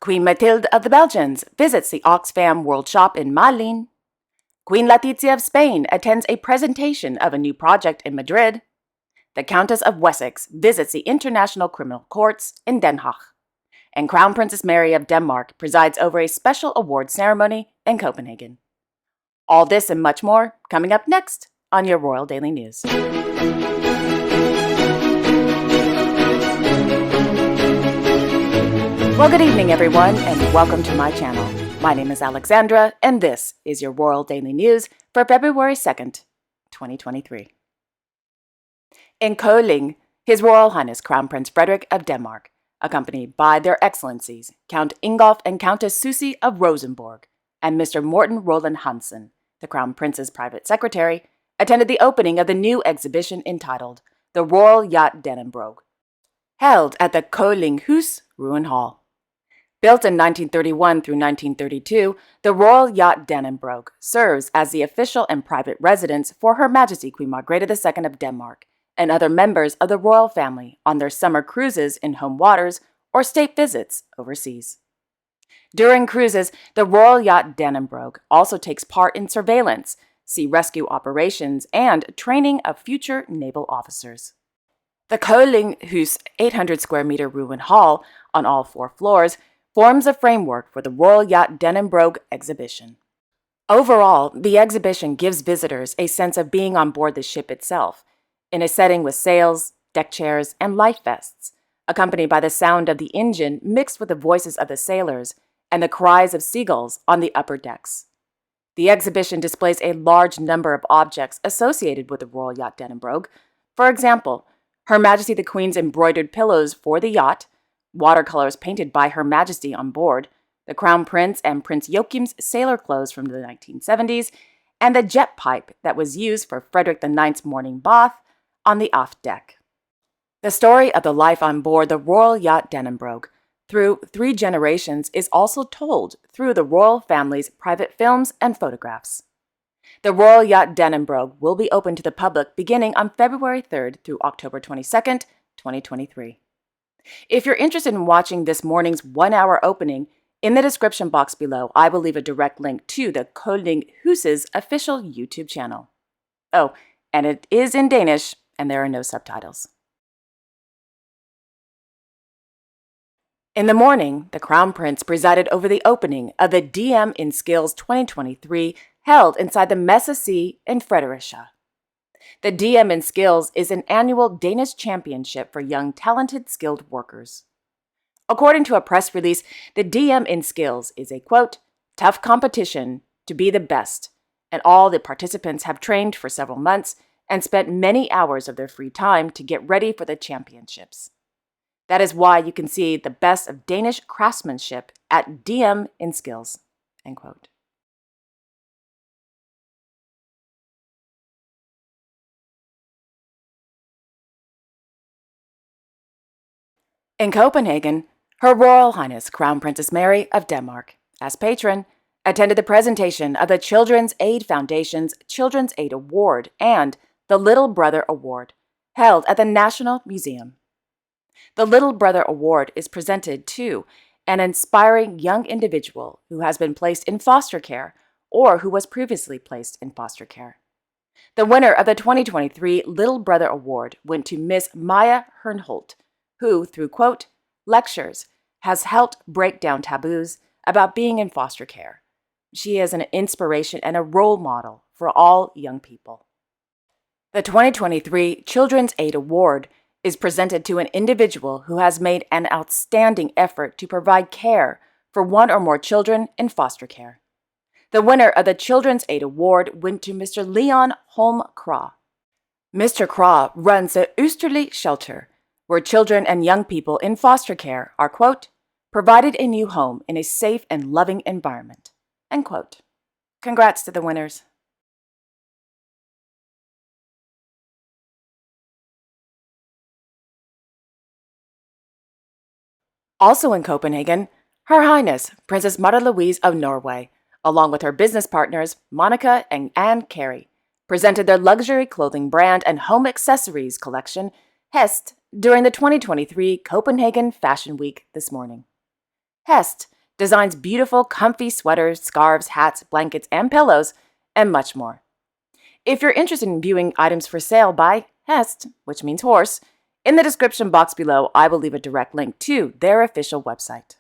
Queen Mathilde of the Belgians visits the OXFAM World Shop in Malines. Queen Letizia of Spain attends a presentation of a new project in Madrid. The Countess of Wessex visits the International Criminal Courts in Den Haag. And Crown Princess Mary of Denmark presides over a special award ceremony in Copenhagen. All this and much more coming up next on your Royal Daily News. Well, good evening, everyone, and welcome to my channel. My name is Alexandra, and this is your Royal Daily News for February 2nd, 2023. In Kolding, His Royal Highness Crown Prince Frederik of Denmark, accompanied by their Excellencies Count Ingolf and Countess Susie of Rosenborg, and Mr. Morten Roland Hansen, the Crown Prince's private secretary, attended the opening of the new exhibition entitled The Royal Yacht Dannebrog, held at the Kolding Hus Ruin Hall. Built in 1931 through 1932, the Royal Yacht Dannebrog serves as the official and private residence for Her Majesty Queen Margrethe II of Denmark and other members of the royal family on their summer cruises in home waters or state visits overseas. During cruises, the Royal Yacht Dannebrog also takes part in surveillance, sea rescue operations, and training of future naval officers. The Kolding Hus 800 square meter ruin hall on all 4 floors forms a framework for the Royal Yacht Dannebrog exhibition. Overall, the exhibition gives visitors a sense of being on board the ship itself, in a setting with sails, deck chairs, and life vests, accompanied by the sound of the engine mixed with the voices of the sailors and the cries of seagulls on the upper decks. The exhibition displays a large number of objects associated with the Royal Yacht Dannebrog. For example, Her Majesty the Queen's embroidered pillows for the yacht, watercolors painted by Her Majesty on board, the Crown Prince and Prince Joachim's sailor clothes from the 1970s, and the jet pipe that was used for Frederick IX's morning bath on the aft deck. The story of the life on board the Royal Yacht Dannebrog through 3 generations is also told through the royal family's private films and photographs. The Royal Yacht Dannebrog will be open to the public beginning on February 3rd through October 22nd, 2023. If you're interested in watching this morning's 1-hour opening, in the description box below, I will leave a direct link to the Kolding Hus's official YouTube channel. Oh, and it is in Danish, and there are no subtitles. In the morning, the Crown Prince presided over the opening of the DM in Skills 2023 held inside the Majesty in Fredericia. The DM in Skills is an annual Danish championship for young, talented, skilled workers. According to a press release, the DM in Skills is a, quote, tough competition to be the best, and all the participants have trained for several months and spent many hours of their free time to get ready for the championships. That is why you can see the best of Danish craftsmanship at DM in Skills, end quote. In Copenhagen, Her Royal Highness Crown Princess Mary of Denmark, as patron, attended the presentation of the Children's Aid Foundation's Children's Aid Award and the Little Brother Award, held at the National Museum. The Little Brother Award is presented to an inspiring young individual who has been placed in foster care or who was previously placed in foster care. The winner of the 2023 Little Brother Award went to Miss Maya Hernholt, who, through, quote, lectures, has helped break down taboos about being in foster care. She is an inspiration and a role model for all young people. The 2023 Children's Aid Award is presented to an individual who has made an outstanding effort to provide care for 1 or more children in foster care. The winner of the Children's Aid Award went to Mr. Leon Holm Krah. Mr. Krah runs the Oosterly Shelter, where children and young people in foster care are, quote, provided a new home in a safe and loving environment, end quote. Congrats to the winners. Also in Copenhagen, Her Highness Princess Märtha-Louise of Norway, along with her business partners Monica and Anne Carey, presented their luxury clothing brand and home accessories collection, Hést, during the 2023 Copenhagen Fashion Week this morning. Hést designs beautiful, comfy sweaters, scarves, hats, blankets, and pillows, and much more. If you're interested in viewing items for sale by Hést, which means horse, in the description box below, I will leave a direct link to their official website.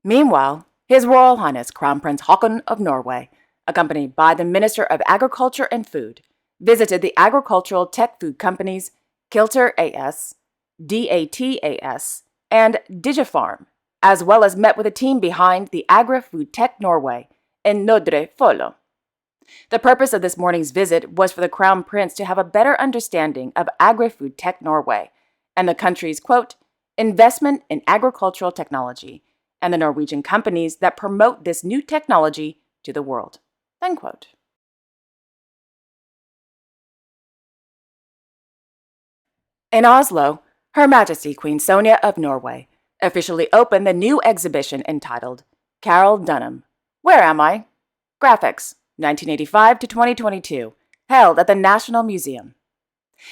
Meanwhile, His Royal Highness Crown Prince Haakon of Norway, accompanied by the Minister of Agriculture and Food, visited the agricultural tech food companies Kilter AS, DAT-AS, and Digifarm, as well as met with a team behind the Agri-Food Tech Norway in Nordre Follo. The purpose of this morning's visit was for the Crown Prince to have a better understanding of Agri-Food Tech Norway and the country's, quote, investment in agricultural technology and the Norwegian companies that promote this new technology to the world, end quote. In Oslo, Her Majesty Queen Sonja of Norway officially opened the new exhibition entitled Carol Dunham, Where Am I? Graphics, 1985 to 2022, held at the National Museum.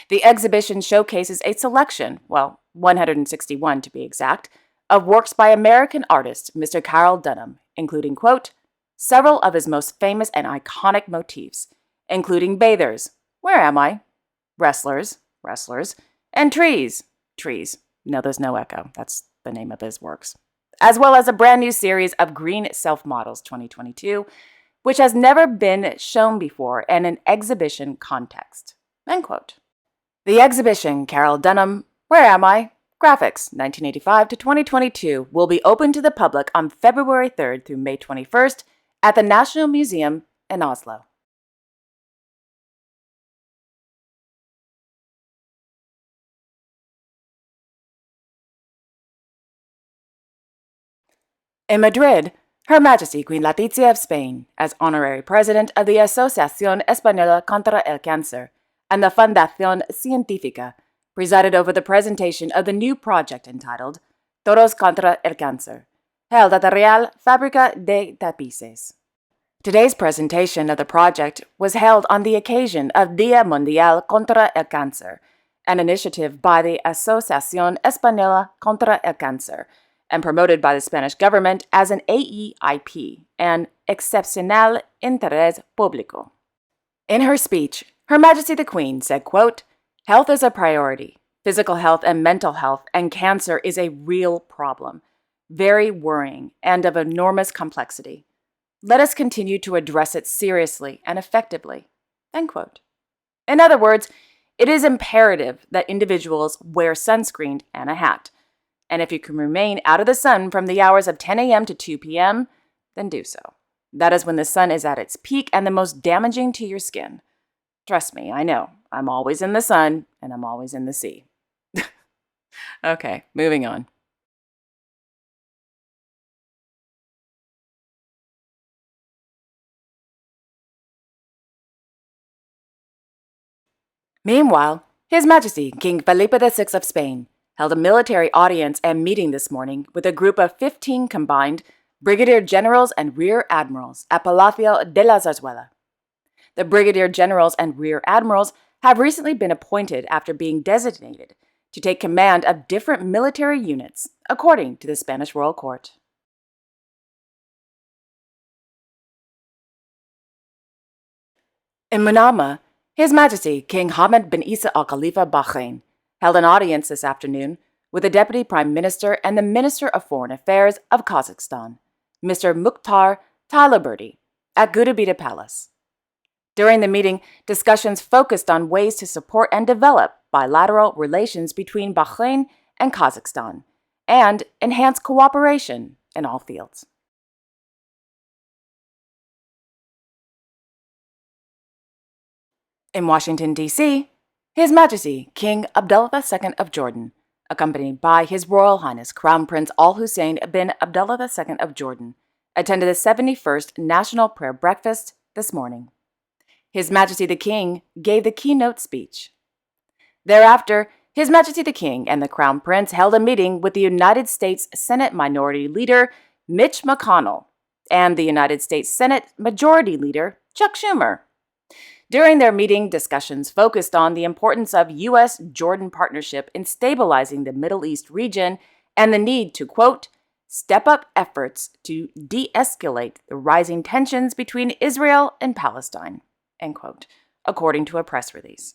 The exhibition showcases a selection, 161 to be exact, of works by American artist Mr. Carol Dunham, including, quote, several of his most famous and iconic motifs, including bathers, where am I? Wrestlers, and trees. No, there's no echo. That's the name of his works. As well as a brand new series of green self-models 2022, which has never been shown before in an exhibition context, end quote. The exhibition, Carol Dunham, Where Am I? Graphics, 1985 to 2022, will be open to the public on February 3rd through May 21st at the National Museum in Oslo. In Madrid, Her Majesty Queen Letizia of Spain, as honorary president of the Asociación Española contra el Cáncer and the Fundación Científica, presided over the presentation of the new project entitled Toros contra el Cáncer, held at the Real Fábrica de Tapices. Today's presentation of the project was held on the occasion of Día Mundial contra el Cáncer, an initiative by the Asociación Española contra el Cáncer, and promoted by the Spanish government as an AEIP, an Excepcional Interés Público. In her speech, Her Majesty the Queen said, quote, health is a priority. Physical health and mental health and cancer is a real problem, very worrying and of enormous complexity. Let us continue to address it seriously and effectively, end quote. In other words, it is imperative that individuals wear sunscreen and a hat. And if you can remain out of the sun from the hours of 10 a.m. to 2 p.m., then do so. That is when the sun is at its peak and the most damaging to your skin. Trust me, I know. I'm always in the sun and I'm always in the sea. Okay, moving on. Meanwhile, His Majesty King Felipe VI of Spain held a military audience and meeting this morning with a group of 15 combined brigadier generals and rear admirals at Palacio de la Zarzuela. The brigadier generals and rear admirals have recently been appointed after being designated to take command of different military units, according to the Spanish Royal Court. In Manama, His Majesty King Hamad bin Isa Al Khalifa Bahrain held an audience this afternoon with the Deputy Prime Minister and the Minister of Foreign Affairs of Kazakhstan, Mr. Mukhtar Taliberdi, at Gudabita Palace. During the meeting, discussions focused on ways to support and develop bilateral relations between Bahrain and Kazakhstan, and enhance cooperation in all fields. In Washington, D.C., His Majesty King Abdullah II of Jordan, accompanied by His Royal Highness Crown Prince Al Hussein bin Abdullah II of Jordan, attended the 71st National Prayer Breakfast this morning. His Majesty the King gave the keynote speech. Thereafter, His Majesty the King and the Crown Prince held a meeting with the United States Senate Minority Leader Mitch McConnell and the United States Senate Majority Leader Chuck Schumer. During their meeting, discussions focused on the importance of U.S.-Jordan partnership in stabilizing the Middle East region and the need to, quote, step up efforts to de-escalate the rising tensions between Israel and Palestine, end quote, according to a press release.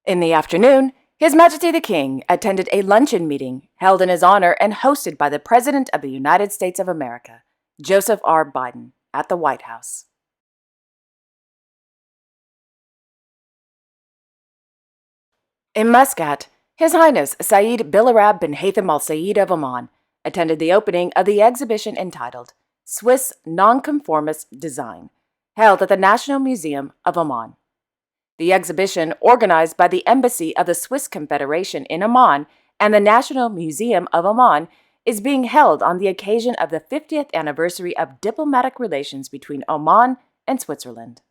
In the afternoon, His Majesty the King attended a luncheon meeting held in his honor and hosted by the President of the United States of America, Joseph R. Biden, at the White House. In Muscat, His Highness Sayyid Bilarab bin Haitham al-Sayyid of Oman attended the opening of the exhibition entitled Swiss Non-Conformist Design, held at the National Museum of Oman. The exhibition, organized by the Embassy of the Swiss Confederation in Oman and the National Museum of Oman, is being held on the occasion of the 50th anniversary of diplomatic relations between Oman and Switzerland.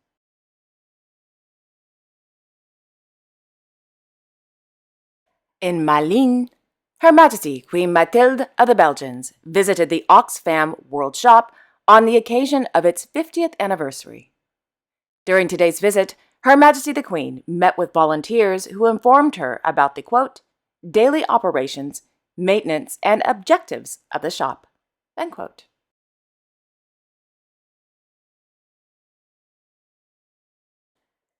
In Malines, Her Majesty Queen Mathilde of the Belgians visited the OXFAM World Shop on the occasion of its 50th anniversary. During today's visit, Her Majesty the Queen met with volunteers who informed her about the, quote, daily operations, maintenance, and objectives of the shop, end quote.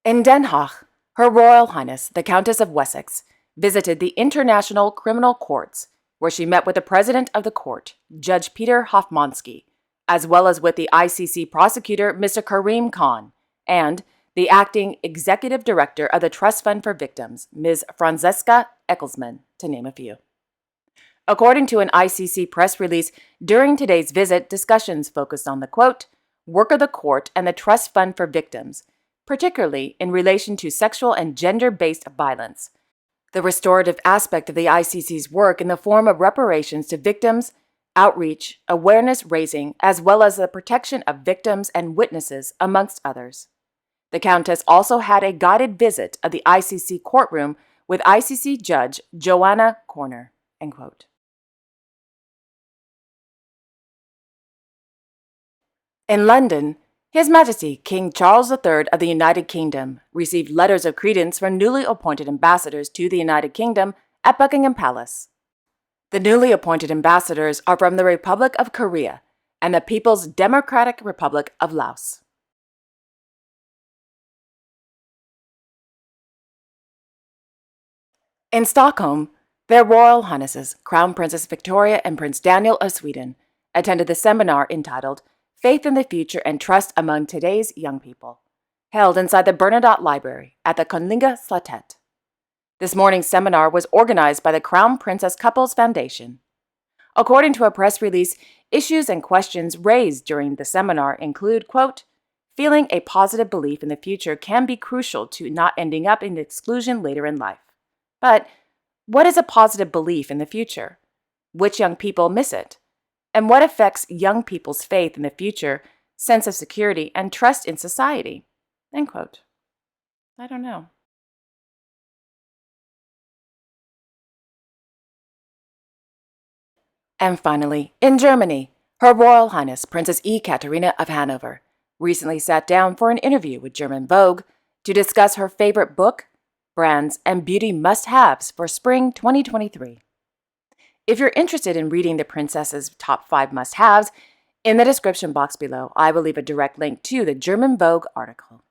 In Den Haag, Her Royal Highness, the Countess of Wessex, visited the International Criminal Courts, where she met with the President of the Court, Judge Peter Hofmanski, as well as with the ICC prosecutor, Mr. Karim Khan, and the acting executive director of the Trust Fund for Victims, Ms. Franziska Ecclesman, to name a few. According to an ICC press release, during today's visit, discussions focused on the, quote, work of the court and the Trust Fund for Victims, particularly in relation to sexual and gender-based violence, the restorative aspect of the ICC's work in the form of reparations to victims, outreach, awareness raising, as well as the protection of victims and witnesses, amongst others. The Countess also had a guided visit of the ICC courtroom with ICC Judge Joanna Corner, end quote. In London, His Majesty King Charles III of the United Kingdom received letters of credence from newly appointed ambassadors to the United Kingdom at Buckingham Palace. The newly appointed ambassadors are from the Republic of Korea and the People's Democratic Republic of Laos. In Stockholm, their Royal Highnesses, Crown Princess Victoria and Prince Daniel of Sweden, attended the seminar entitled Faith in the Future and Trust Among Today's Young People, held inside the Bernadotte Library at the Kungliga Slottet. This morning's seminar was organized by the Crown Princess Couples Foundation. According to a press release, issues and questions raised during the seminar include, quote, feeling a positive belief in the future can be crucial to not ending up in exclusion later in life. But what is a positive belief in the future? Which young people miss it? And what affects young people's faith in the future, sense of security, and trust in society? End quote. I don't know. And finally, in Germany, Her Royal Highness Princess Ekatherina of Hanover recently sat down for an interview with German Vogue to discuss her favorite book, brands, and beauty must-haves for spring 2023. If you're interested in reading the princess's top 5 must-haves, in the description box below, I will leave a direct link to the German Vogue article.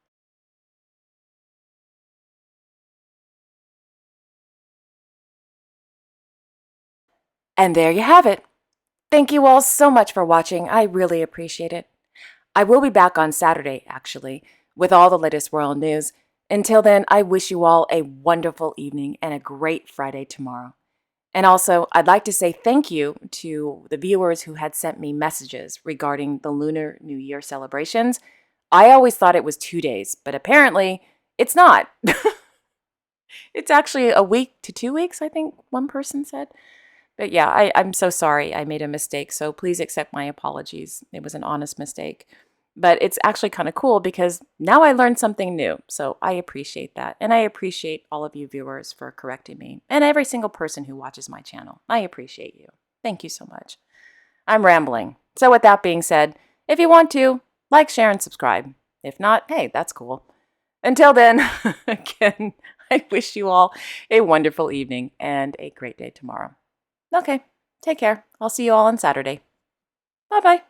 And there you have it. Thank you all so much for watching. I really appreciate it. I will be back on Saturday, actually, with all the latest royal news. Until then, I wish you all a wonderful evening and a great Friday tomorrow. And also, I'd like to say thank you to the viewers who had sent me messages regarding the Lunar New Year celebrations. I always thought it was 2 days, but apparently it's not. It's actually a week to 2 weeks, I think one person said. But yeah, I'm so sorry I made a mistake, so please accept my apologies. It was an honest mistake. But it's actually kind of cool because now I learned something new, so I appreciate that. And I appreciate all of you viewers for correcting me, and every single person who watches my channel. I appreciate you. Thank you so much. I'm rambling. So with that being said, if you want to, like, share, and subscribe. If not, hey, that's cool. Until then, again, I wish you all a wonderful evening and a great day tomorrow. Okay, take care. I'll see you all on Saturday. Bye-bye.